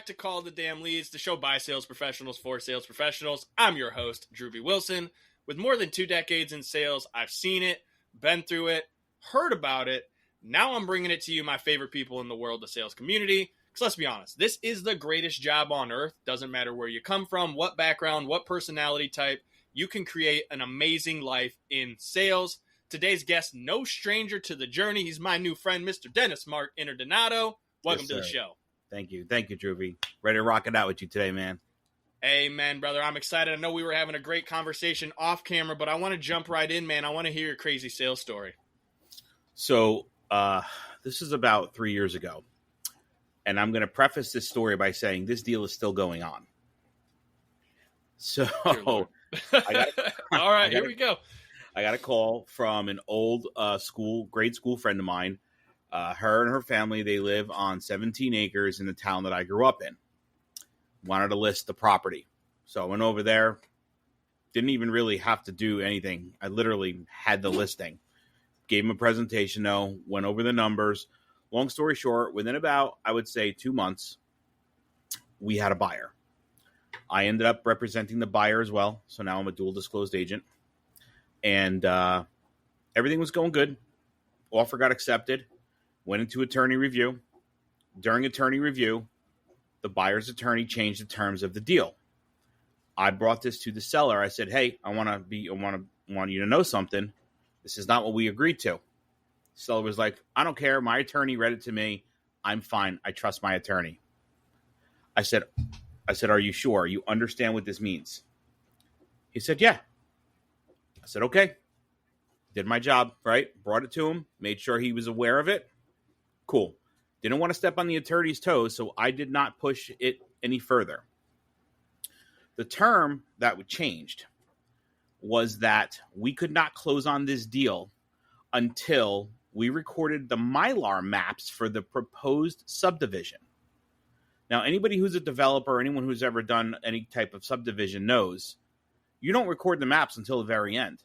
back to Call the Damn Leads, the show by sales professionals for sales professionals. I'm your host, Drew B. Wilson. With more than 2 decades in sales, I've seen it, been through it, heard about it. Now I'm bringing it to you, my favorite people in the world, the sales community. Because let's be honest, this is the greatest job on earth. Doesn't matter where you come from, what background, what personality type. You can create an amazing life in sales. Today's guest, no stranger to the journey. He's my new friend, Mr. Dennis Mark Interdonato. Welcome to the show. Thank you, Drew B. Ready to rock it out with you today, man. Amen, brother. I'm excited. I know we were having a great conversation off camera, but I want to jump right in, man. I want to hear your crazy sales story. So this is about 3 years ago, and I'm going to preface this story by saying this deal is still going on. So All right, here we go. I got a call from an old grade school friend of mine. Her and her family, they live on 17 acres in the town that I grew up in. Wanted to list the property. So I went over there. Didn't even really have to do anything. I literally had the listing. Gave him a presentation, though. Went over the numbers. Long story short, within about, I would say, 2 months, we had a buyer. I ended up representing the buyer as well. So now I'm a dual disclosed agent. And everything was going good. Offer got accepted. Went into attorney review. During attorney review, the buyer's attorney changed the terms of the deal. I brought this to the seller. I said, "Hey, I want you to know something. This is not what we agreed to." The seller was like, "I don't care. My attorney read it to me. I'm fine. I trust my attorney." I said, "Are you sure? You understand what this means?" He said, "Yeah." I said, "Okay." Did my job, right? Brought it to him, made sure he was aware of it. Cool. Didn't want to step on the attorney's toes, so I did not push it any further. The term that changed was that we could not close on this deal until we recorded the Mylar maps for the proposed subdivision. Now, anybody who's a developer, anyone who's ever done any type of subdivision knows you don't record the maps until the very end.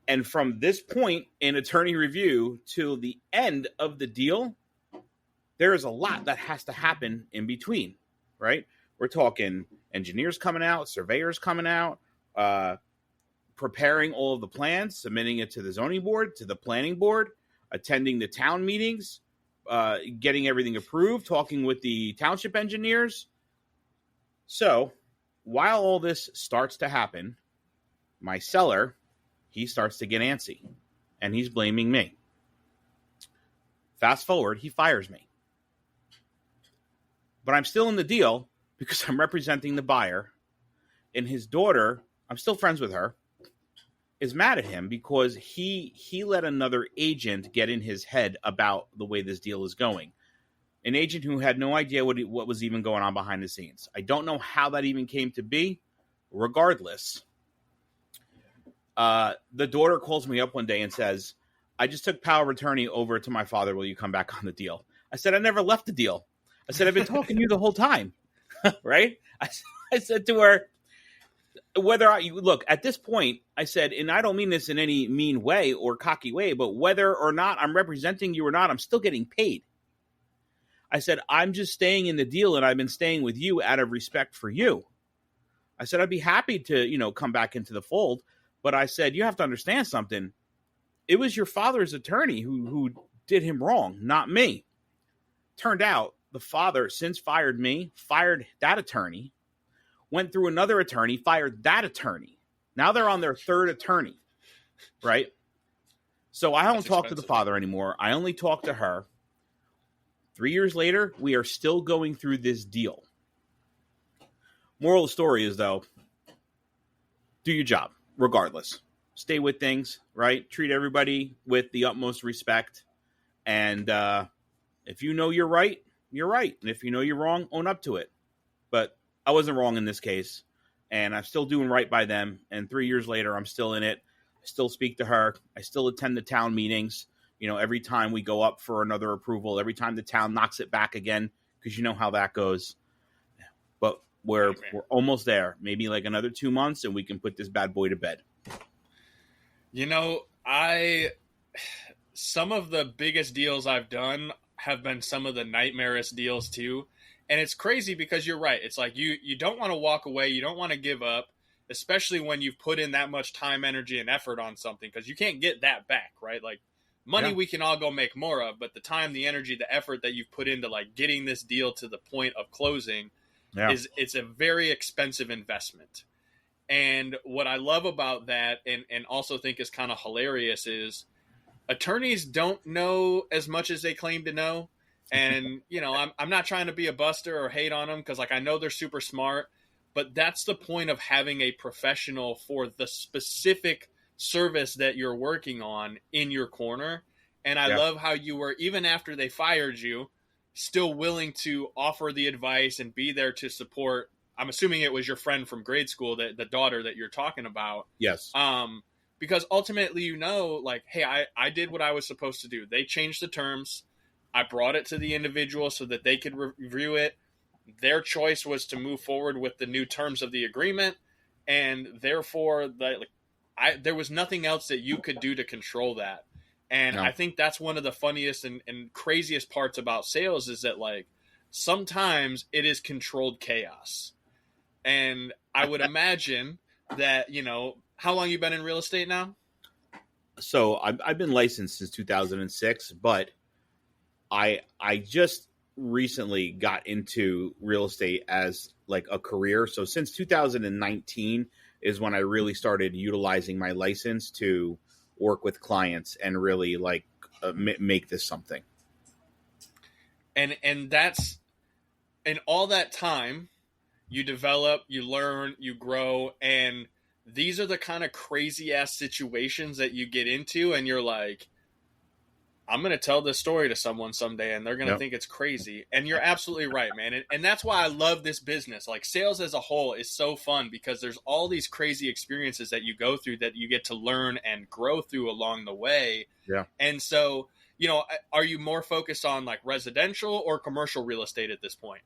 And from this point in attorney review to the end of the deal, there is a lot that has to happen in between, right? We're talking engineers coming out, surveyors coming out, preparing all of the plans, submitting it to the zoning board, to the planning board, attending the town meetings, getting everything approved, talking with the township engineers. So while all this starts to happen, my seller, he starts to get antsy, and he's blaming me. Fast forward, he fires me. But I'm still in the deal because I'm representing the buyer, and his daughter, I'm still friends with her, is mad at him because he let another agent get in his head about the way this deal is going. An agent who had no idea what was even going on behind the scenes. I don't know how that even came to be. Regardless, the daughter calls me up one day and says, "I just took power of attorney over to my father. Will you come back on the deal?" I said, "I never left the deal." I said, "I've been talking to you the whole time." Right? I said to her, look, at this point, I said, and I don't mean this in any mean way or cocky way, but whether or not I'm representing you or not, I'm still getting paid. I said, I'm just staying in the deal, and I've been staying with you out of respect for you. I said, I'd be happy to, come back into the fold. But I said, you have to understand something. It was your father's attorney who did him wrong, not me. Turned out the father since fired me, fired that attorney, went through another attorney, fired that attorney. Now they're on their third attorney, right? So I don't talk to the father anymore. I only talk to her. 3 years later, we are still going through this deal. Moral of the story is, though, do your job, regardless. Stay with things, right? Treat everybody with the utmost respect. And if you know you're right, you're right. And if you know you're wrong, own up to it. But I wasn't wrong in this case. And I'm still doing right by them. And 3 years later, I'm still in it. I still speak to her. I still attend the town meetings. Every time we go up for another approval, every time the town knocks it back again, because you know how that goes. But we're almost there. Maybe like another 2 months, and we can put this bad boy to bed. Some of the biggest deals I've done have been some of the nightmarish deals too. And it's crazy because you're right. It's like you don't want to walk away. You don't want to give up, especially when you've put in that much time, energy, and effort on something, because you can't get that back, right? Like money Yeah. we can all go make more of, but the time, the energy, the effort that you've put into like getting this deal to the point of closing Yeah. it's a very expensive investment. And what I love about that and also think is kind of hilarious is attorneys don't know as much as they claim to know. And, I'm not trying to be a buster or hate on them because, like, I know they're super smart, but that's the point of having a professional for the specific service that you're working on in your corner. And I Yeah. love how you were, even after they fired you, still willing to offer the advice and be there to support. I'm assuming it was your friend from grade school, the daughter that you're talking about. Yes. Because ultimately, like, hey, I did what I was supposed to do. They changed the terms. I brought it to the individual so that they could review it. Their choice was to move forward with the new terms of the agreement, and therefore, there was nothing else that you could do to control that. And No. I think that's one of the funniest and craziest parts about sales is that, like, sometimes it is controlled chaos. And I would imagine that, how long you been in real estate now? So I've been licensed since 2006, but I just recently got into real estate as like a career. So since 2019 is when I really started utilizing my license to work with clients and really like make this something. And that's in all that time you develop, you learn, you grow, and these are the kind of crazy ass situations that you get into and you're like, I'm going to tell this story to someone someday and they're going to think it's crazy. And you're absolutely right, man. And that's why I love this business. Like, sales as a whole is so fun because there's all these crazy experiences that you go through that you get to learn and grow through along the way. Yeah. And so, are you more focused on like residential or commercial real estate at this point?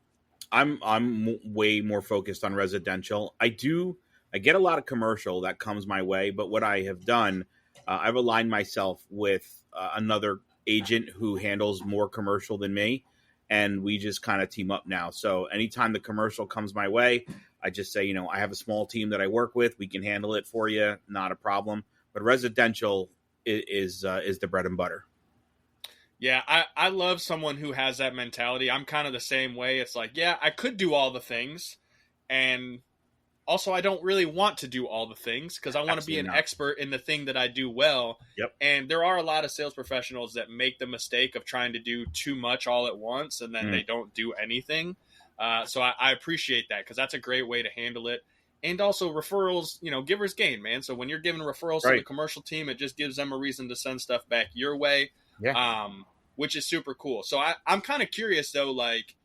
I'm way more focused on residential. I get a lot of commercial that comes my way, but what I have done, I've aligned myself with another agent who handles more commercial than me, and we just kind of team up now. So anytime the commercial comes my way, I just say, I have a small team that I work with. We can handle it for you, not a problem. But residential is the bread and butter. Yeah, I love someone who has that mentality. I'm kind of the same way. It's like, yeah, I could do all the things, and also I don't really want to do all the things because I want to be an expert in the thing that I do well. Yep. And there are a lot of sales professionals that make the mistake of trying to do too much all at once, and then they don't do anything. So I appreciate that because that's a great way to handle it. And also referrals, givers gain, man. So when you're giving referrals to the commercial team, it just gives them a reason to send stuff back your way. Yeah. Which is super cool. So I'm kind of curious though, like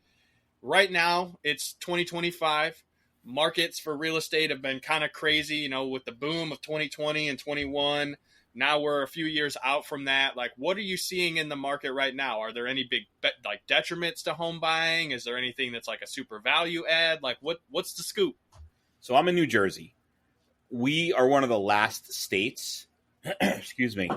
right now it's 2025. Markets for real estate have been kind of crazy, with the boom of 2020 and 21. Now we're a few years out from that. Like, what are you seeing in the market right now? Are there any big like detriments to home buying? Is there anything that's like a super value add? Like what's the scoop? So I'm in New Jersey. We are one of the last states, excuse me,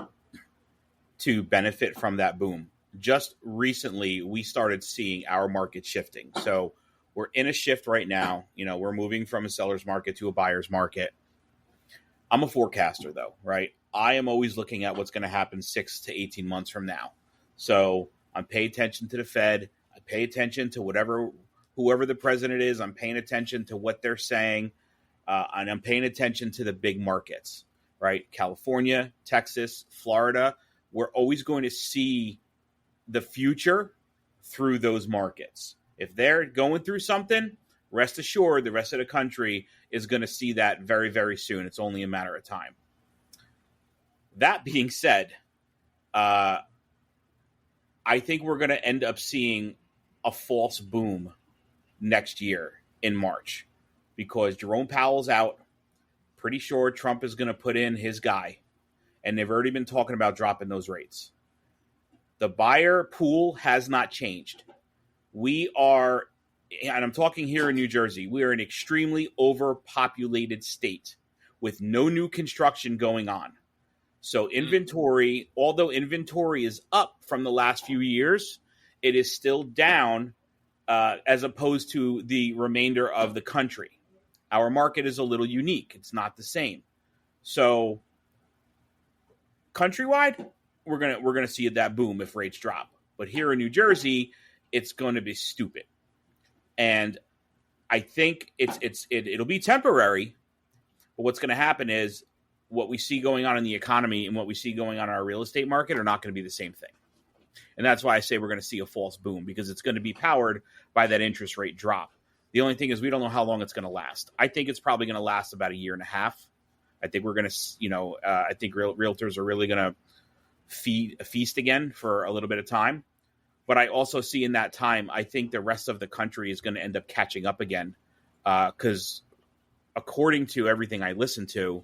to benefit from that boom. Just recently, we started seeing our market shifting. So we're in a shift right now. We're moving from a seller's market to a buyer's market. I'm a forecaster, though, right? I am always looking at what's going to happen 6 to 18 months from now. So I'm paying attention to the Fed. I pay attention to whoever the president is. I'm paying attention to what they're saying. And I'm paying attention to the big markets, right? California, Texas, Florida. We're always going to see the future through those markets. If they're going through something, rest assured the rest of the country is going to see that very, very soon. It's only a matter of time. That being said, I think we're going to end up seeing a false boom next year in March because Jerome Powell's out. Pretty sure Trump is going to put in his guy, and they've already been talking about dropping those rates. The buyer pool has not changed. We are, and I'm talking here in New Jersey, we are an extremely overpopulated state with no new construction going on. So inventory, although inventory is up from the last few years, it is still down as opposed to the remainder of the country. Our market is a little unique. It's not the same. So countrywide, we're gonna see that boom if rates drop. But here in New Jersey, it's going to be stupid. And I think it'll be temporary. But what's going to happen is what we see going on in the economy and what we see going on in our real estate market are not going to be the same thing. And that's why I say we're going to see a false boom, because it's going to be powered by that interest rate drop. The only thing is we don't know how long it's going to last. I think it's probably going to last about a year and a half. I think we're going to, I think realtors are really going to feast again for a little bit of time. But I also see in that time, I think the rest of the country is going to end up catching up again. Because according to everything I listen to,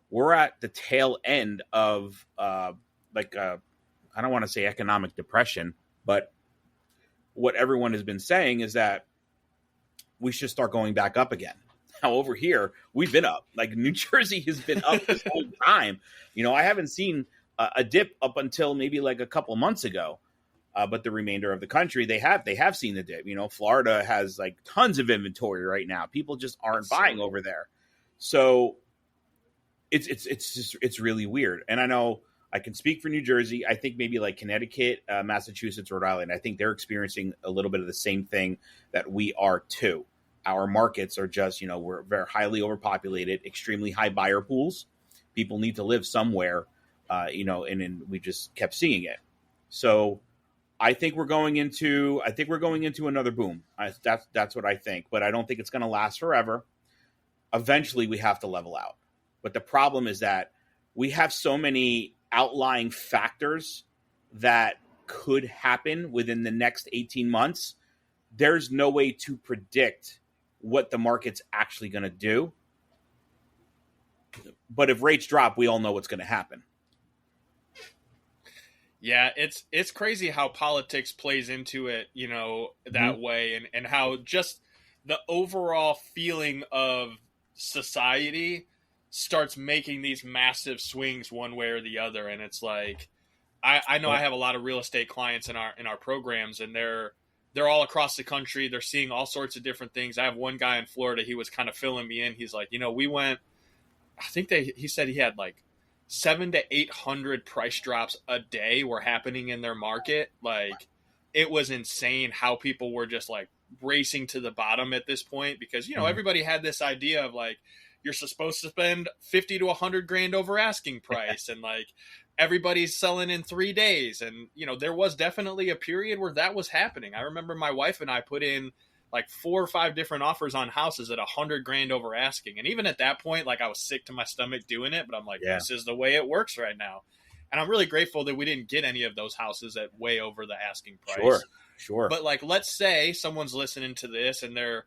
we're at the tail end of I don't want to say economic depression, but what everyone has been saying is that we should start going back up again. Now, over here, we've been up. Like New Jersey has been up this whole time. I haven't seen a dip up until maybe like a couple months ago. But the remainder of the country, they have seen the dip. Florida has like tons of inventory right now. People just aren't buying over there. So it's really weird. And I know I can speak for New Jersey. I think maybe like Connecticut, Massachusetts, Rhode Island, I think they're experiencing a little bit of the same thing that we are too. Our markets are just, we're very highly overpopulated, extremely high buyer pools. People need to live somewhere, and we just kept seeing it. So I think we're going into another boom. That's what I think, but I don't think it's going to last forever. Eventually, we have to level out. But the problem is that we have so many outlying factors that could happen within the next 18 months. There's no way to predict what the market's actually going to do. But if rates drop, we all know what's going to happen. Yeah, it's crazy how politics plays into it, that way, and how just the overall feeling of society starts making these massive swings one way or the other. And it's like, I know I have a lot of real estate clients in our programs, and they're all across the country. They're seeing all sorts of different things. I have one guy in Florida. He was kind of filling me in. He's like, we went, he said he had like 700 to 800 price drops a day were happening in their market. Like, it was insane how people were just like racing to the bottom at this point, because everybody had this idea of like, you're supposed to spend 50 to 100 grand over asking price, and like everybody's selling in 3 days. And there was definitely a period where that was happening. I remember my wife and I put in like 4 or 5 different offers on houses at 100 grand over asking. And even at that point, like I was sick to my stomach doing it, but I'm like, This is the way it works right now. And I'm really grateful that we didn't get any of those houses at way over the asking price. Sure. But like, let's say someone's listening to this and they're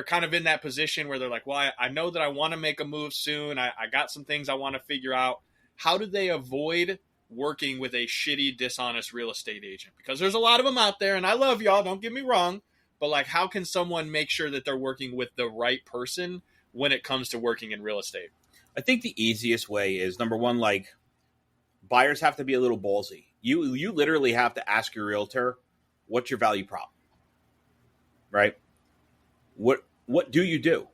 kind of in that position where they're like, well, I know that I want to make a move soon. I got some things I want to figure out. How do they avoid working with a shitty, dishonest real estate agent? Because there's a lot of them out there, and I love y'all, don't get me wrong. But like, how can someone make sure that they're working with the right person when it comes to working in real estate? I think the easiest way is, number one, like, buyers have to be a little ballsy. You literally have to ask your realtor, what's your value prop? Right? What do you do?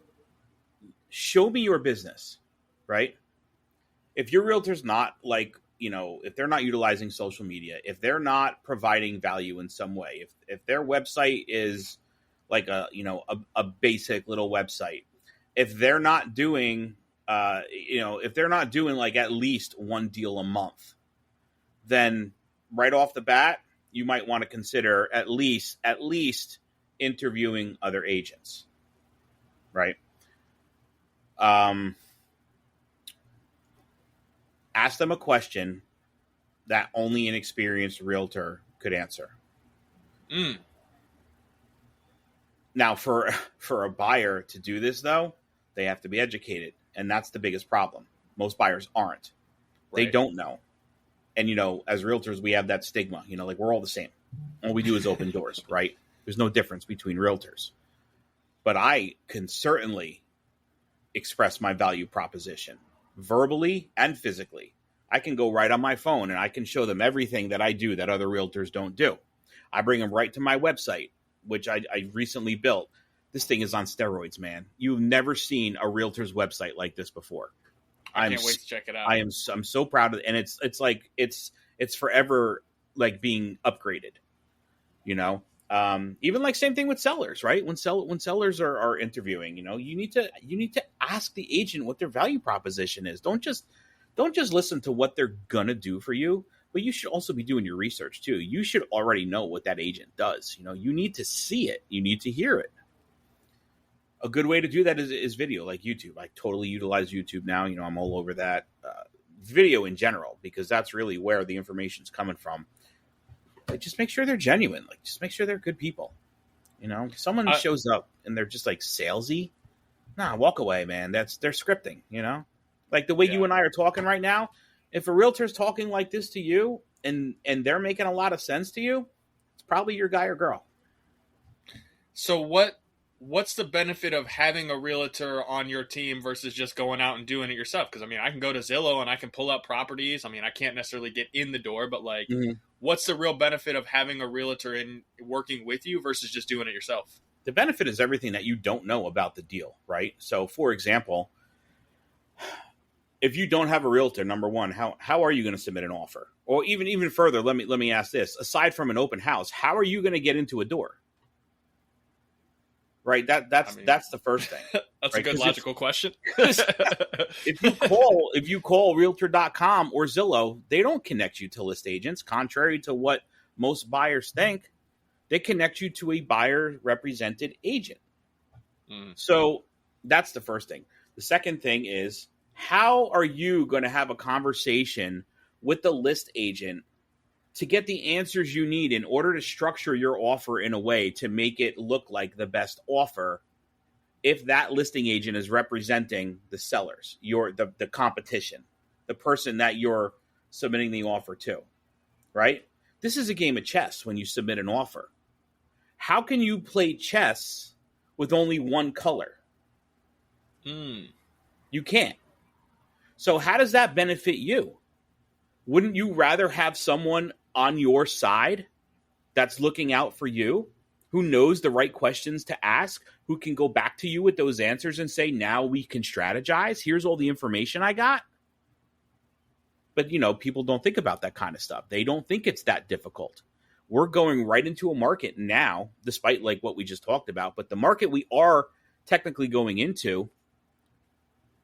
Show me your business, right? If your realtor's not like, if they're not utilizing social media, if they're not providing value in some way, if their website is like a basic little website, if they're not doing, if they're not doing like at least one deal a month, then right off the bat, you might want to consider at least interviewing other agents, right? Ask them a question that only an experienced realtor could answer. Now, for a buyer to do this, though, they have to be educated, and that's the biggest problem. Most buyers aren't. Right. They don't know. And, as realtors, we have that stigma, like we're all the same. All we do is open doors, right? There's no difference between realtors. But I can certainly express my value proposition verbally and physically. I can go right on my phone and I can show them everything that I do that other realtors don't do. I bring them right to my website. which I recently built. This thing is on steroids, man. You've never seen a realtor's website like this before. I can't wait to check it out. I'm so proud of it, and it's like it's forever like being upgraded. You know, even like same thing with sellers, right? When sellers are interviewing, you know, you need to ask the agent what their value proposition is. Don't just listen to what they're gonna do for you, but you should also be doing your research too. You should already know what that agent does. You know, you need to see it. You need to hear it. A good way to do that is video, like YouTube. I totally utilize YouTube now. You know, I'm all over that. Video in general, because that's really where the information's coming from. Like, just make sure they're genuine. Like, just make sure they're good people. You know, someone shows up and they're just like salesy. Nah, walk away, man. They're scripting. You know, like the way you and I are talking right now. If a realtor's talking like this to you and they're making a lot of sense to you, it's probably your guy or girl. So what's the benefit of having a realtor on your team versus just going out and doing it yourself? Because, I mean, I can go to Zillow and I can pull up properties. I mean, I can't necessarily get in the door, but, like, what's the real benefit of having a realtor in working with you versus just doing it yourself? The benefit is everything that you don't know about the deal, right? So, for example, if you don't have a realtor, number one, how are you going to submit an offer? Or even further, let me ask this. Aside from an open house, how are you going to get into a door? Right, that's the first thing. That's right? A good logical question. if you call Realtor.com or Zillow, they don't connect you to list agents. Contrary to what most buyers think, they connect you to a buyer represented agent. So that's the first thing. The second thing is, how are you going to have a conversation with the list agent to get the answers you need in order to structure your offer in a way to make it look like the best offer if that listing agent is representing the sellers, the competition, the person that you're submitting the offer to, right? This is a game of chess when you submit an offer. How can you play chess with only one color? You can't. So how does that benefit you? Wouldn't you rather have someone on your side that's looking out for you, who knows the right questions to ask, who can go back to you with those answers and say, now we can strategize. Here's all the information I got. But, you know, people don't think about that kind of stuff. They don't think it's that difficult. We're going right into a market now, despite like what we just talked about. But the market we are technically going into,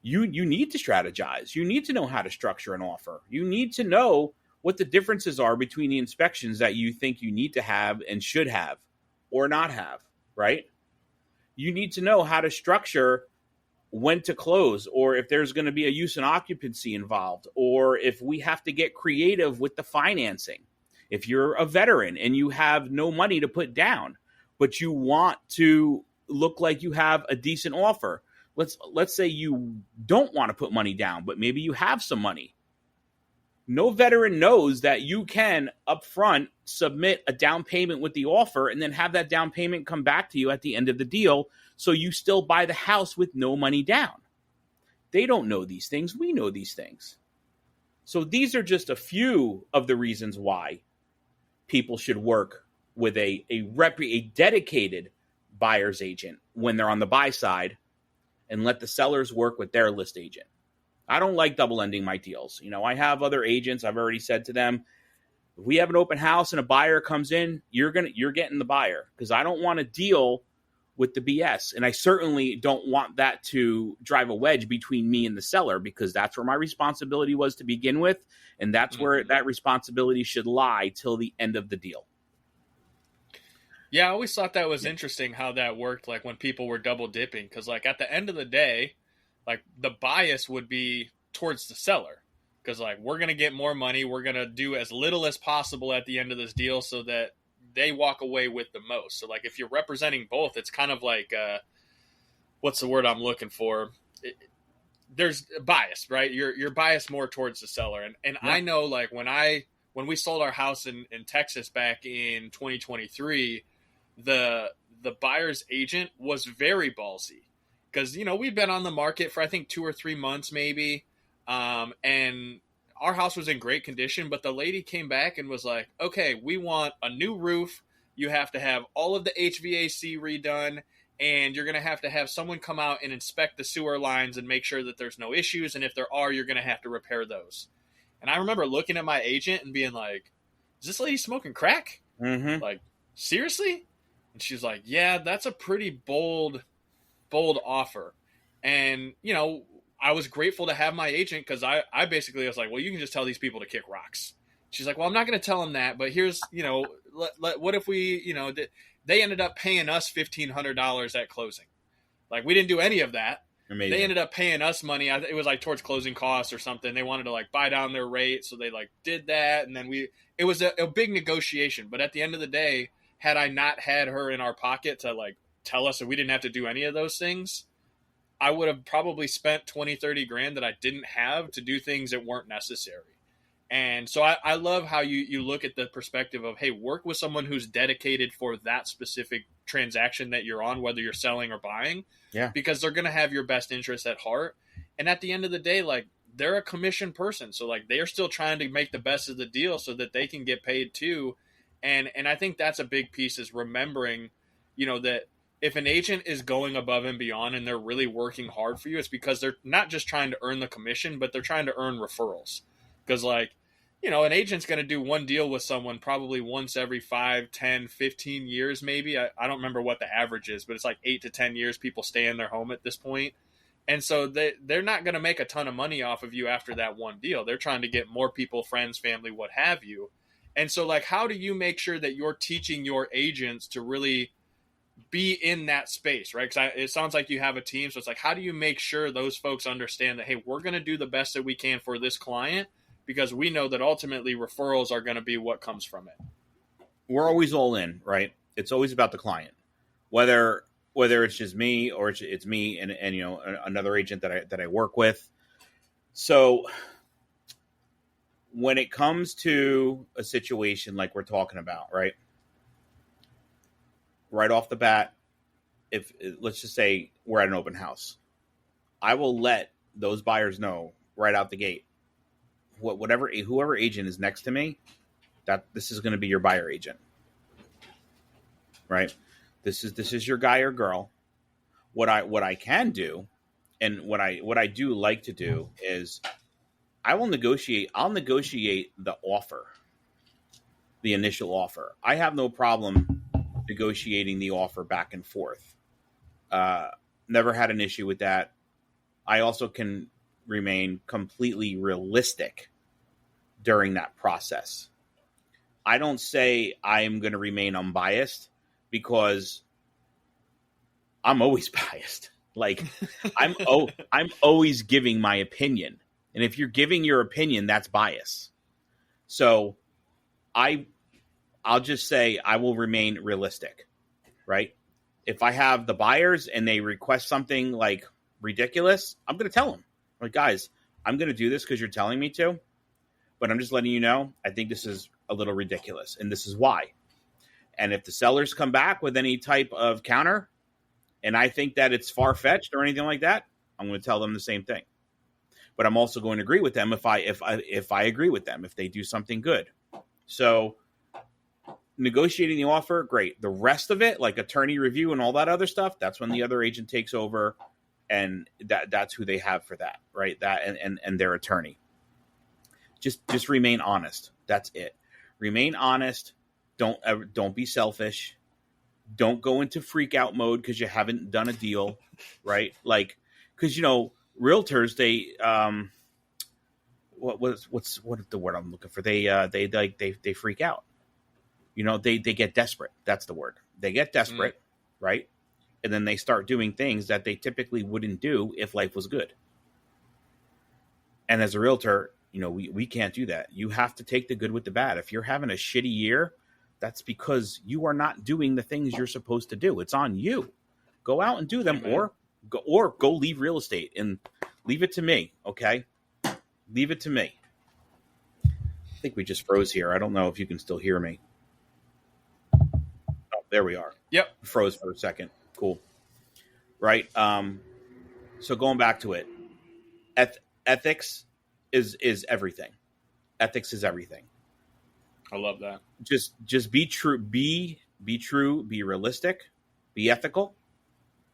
you need to strategize. You need to know how to structure an offer. You need to know what the differences are between the inspections that you think you need to have and should have or not have, right? You need to know how to structure when to close, or if there's going to be a use and occupancy involved, or if we have to get creative with the financing. If you're a veteran and you have no money to put down, but you want to look like you have a decent offer, let's say you don't want to put money down, but maybe you have some money. No veteran knows that you can upfront submit a down payment with the offer and then have that down payment come back to you at the end of the deal, so you still buy the house with no money down. They don't know these things. We know these things. So these are just a few of the reasons why people should work with a dedicated buyer's agent when they're on the buy side, and let the sellers work with their list agent. I don't like double ending my deals. You know, I have other agents. I've already said to them, if we have an open house and a buyer comes in, you're getting the buyer, because I don't want to deal with the BS. And I certainly don't want that to drive a wedge between me and the seller, because that's where my responsibility was to begin with. And that's where that responsibility should lie till the end of the deal. Yeah, I always thought that was interesting how that worked, like when people were double dipping, because like at the end of the day, like the bias would be towards the seller, because like we're going to get more money. We're going to do as little as possible at the end of this deal so that they walk away with the most. So like if you're representing both, it's kind of like, what's the word I'm looking for? There's bias, right? You're biased more towards the seller. And yeah. I know like when we sold our house in Texas back in 2023, the buyer's agent was very ballsy. Because, you know, we've been on the market for, I think, 2 or 3 months maybe. And our house was in great condition. But the lady came back and was like, okay, we want a new roof, you have to have all of the HVAC redone, and you're going to have someone come out and inspect the sewer lines and make sure that there's no issues. And if there are, you're going to have to repair those. And I remember looking at my agent and being like, is this lady smoking crack? Mm-hmm. Like, seriously? And she's like, yeah, that's a pretty bold offer. And, you know, I was grateful to have my agent because I basically was like, well, you can just tell these people to kick rocks. She's like, well, I'm not going to tell them that, but here's, you know, what if we, you know, they ended up paying us $1,500 at closing. Like, we didn't do any of that. Amazing. They ended up paying us money. It was like towards closing costs or something. They wanted to like buy down their rate. So they like did that. And then it was a big negotiation. But at the end of the day, had I not had her in our pocket to like tell us that we didn't have to do any of those things, I would have probably spent 20, 30 grand that I didn't have to do things that weren't necessary. And so I love how you look at the perspective of, hey, work with someone who's dedicated for that specific transaction that you're on, whether you're selling or buying, because they're going to have your best interest at heart. And at the end of the day, like, they're a commission person. So like, they're still trying to make the best of the deal so that they can get paid too. And I think that's a big piece, is remembering, you know, that if an agent is going above and beyond and they're really working hard for you, it's because they're not just trying to earn the commission, but they're trying to earn referrals. Because like, you know, an agent's going to do one deal with someone probably once every 5, 10, 15 years, maybe. I don't remember what the average is, but it's like 8 to 10 years people stay in their home at this point. And so they're not going to make a ton of money off of you after that one deal. They're trying to get more people, friends, family, what have you. And so, like, how do you make sure that you're teaching your agents to really be in that space, right? Because it sounds like you have a team. So it's like, how do you make sure those folks understand that, hey, we're going to do the best that we can for this client, because we know that ultimately referrals are going to be what comes from it. We're always all in, right? It's always about the client, whether it's just me or it's me and you know, another agent that I work with. So when it comes to a situation like we're talking about, right off the bat, if let's just say we're at an open house, I will let those buyers know right out the gate, whoever agent is next to me, that this is going to be your buyer agent, right? This is your guy or girl. What I can do, and what I do like to do, is I'll negotiate the offer, the initial offer. I have no problem negotiating the offer back and forth. Never had an issue with that. I also can remain completely realistic during that process. I don't say I am going to remain unbiased, because I'm always biased. Like, I'm always giving my opinion. And if you're giving your opinion, that's bias. So I'll just say I will remain realistic, right? If I have the buyers and they request something like ridiculous, I'm going to tell them, like, guys, I'm going to do this because you're telling me to, but I'm just letting you know, I think this is a little ridiculous, and this is why. And if the sellers come back with any type of counter, and I think that it's far-fetched or anything like that, I'm going to tell them the same thing. But I'm also going to agree with them if I agree with them, if they do something good. So negotiating the offer, great. The rest of it, like attorney review and all that other stuff, that's when the other agent takes over, and that's who they have for that, right? That and their attorney. Just remain honest. That's it. Remain honest. Don't be selfish. Don't go into freak out mode because you haven't done a deal, right? Like, because, you know, realtors, they what's the word I'm looking for? They freak out. You know, they get desperate. That's the word. They get desperate, right? And then they start doing things that they typically wouldn't do if life was good. And as a realtor, you know, we can't do that. You have to take the good with the bad. If you're having a shitty year, that's because you are not doing the things you're supposed to do. It's on you. Go out and do them, or go leave real estate and leave it to me. Okay, leave it to me. I think we just froze here. I don't know if you can still hear me. Oh, there we are. Yep, froze for a second. Cool. Right. So going back to it, ethics is everything. Ethics is everything. I love that. Just be true. Be be true, be realistic, be ethical.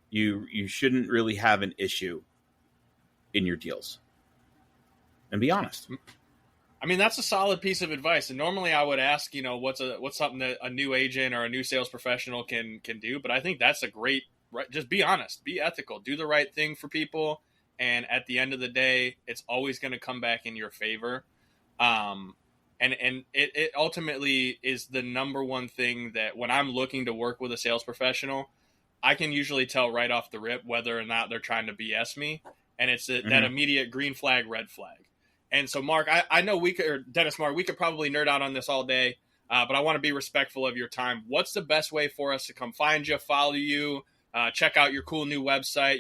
You shouldn't really have an issue in your deals. And be honest. I mean, that's a solid piece of advice. And normally I would ask, what's something that a new agent or a new sales professional can do. But I think that's a great, just be honest, be ethical, do the right thing for people. And at the end of the day, it's always going to come back in your favor. And it ultimately is the number one thing that when I'm looking to work with a sales professional, I can usually tell right off the rip whether or not they're trying to BS me. And it's that immediate green flag, red flag. And so, Mark, I know Dennis, Mark, we could probably nerd out on this all day, but I want to be respectful of your time. What's the best way for us to come find you, follow you, check out your cool new website?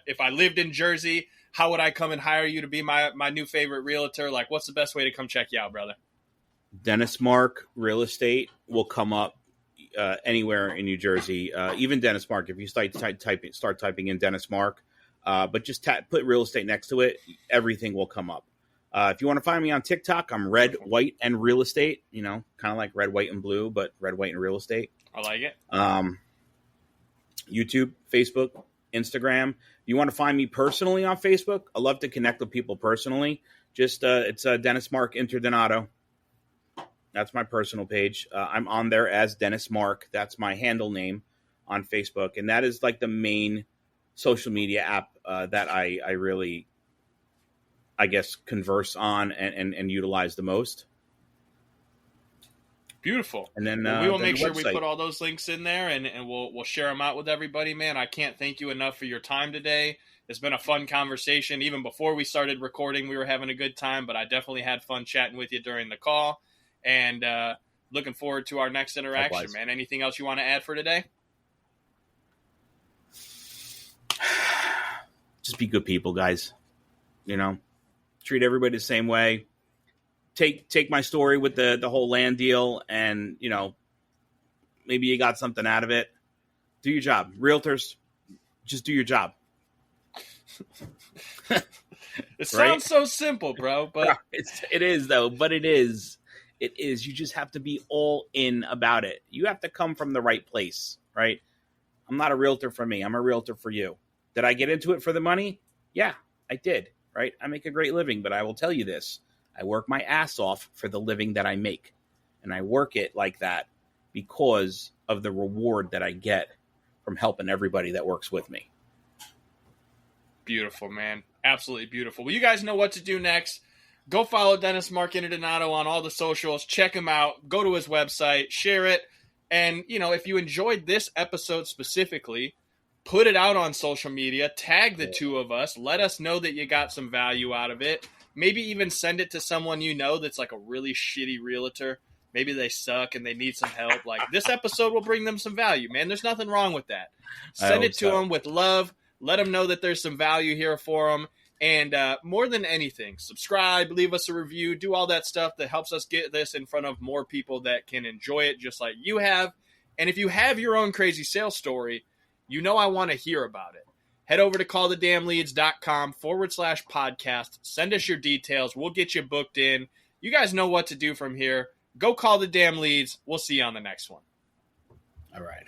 If I lived in Jersey, how would I come and hire you to be my new favorite realtor? Like, what's the best way to come check you out, brother? Dennis Mark Real Estate will come up anywhere in New Jersey. Even Dennis Mark, if you start typing in Dennis Mark, but just put real estate next to it, everything will come up. If you want to find me on TikTok, I'm Red, White, and Real Estate. Kind of like Red, White, and Blue, but Red, White, and Real Estate. I like it. YouTube, Facebook, Instagram. If you want to find me personally on Facebook, I love to connect with people personally. Just it's Dennis Mark Interdonato. That's my personal page. I'm on there as Dennis Mark. That's my handle name on Facebook. And that is like the main social media app that I really, I guess, converse on and utilize the most. Beautiful. And then we will make sure we put all those links in there and we'll share them out with everybody, man. I can't thank you enough for your time today. It's been a fun conversation. Even before we started recording, we were having a good time, but I definitely had fun chatting with you during the call. And looking forward to our next interaction, Likewise. Man. Anything else you want to add for today? Just be good people, guys. Treat everybody the same way. Take my story with the whole land deal and, maybe you got something out of it. Do your job. Realtors, just do your job. It sounds so simple, bro, but it is though, but it is. It is. You just have to be all in about it. You have to come from the right place, right? I'm not a realtor for me. I'm a realtor for you. Did I get into it for the money? Yeah, I did, right? I make a great living, but I will tell you this. I work my ass off for the living that I make. And I work it like that because of the reward that I get from helping everybody that works with me. Beautiful, man. Absolutely beautiful. Well, you guys know what to do next. Go follow Dennis Mark Interdonato on all the socials. Check him out. Go to his website. Share it. And, if you enjoyed this episode specifically, put it out on social media. Tag the two of us. Let us know that you got some value out of it. Maybe even send it to someone that's like a really shitty realtor. Maybe they suck and they need some help. Like, this episode will bring them some value, man. There's nothing wrong with that. Send it to them with love. Let them know that there's some value here for them. And more than anything, subscribe, leave us a review, do all that stuff that helps us get this in front of more people that can enjoy it just like you have. And if you have your own crazy sales story, I want to hear about it. Head over to callthedamnleads.com/podcast. Send us your details. We'll get you booked in. You guys know what to do from here. Go call the damn leads. We'll see you on the next one. All right.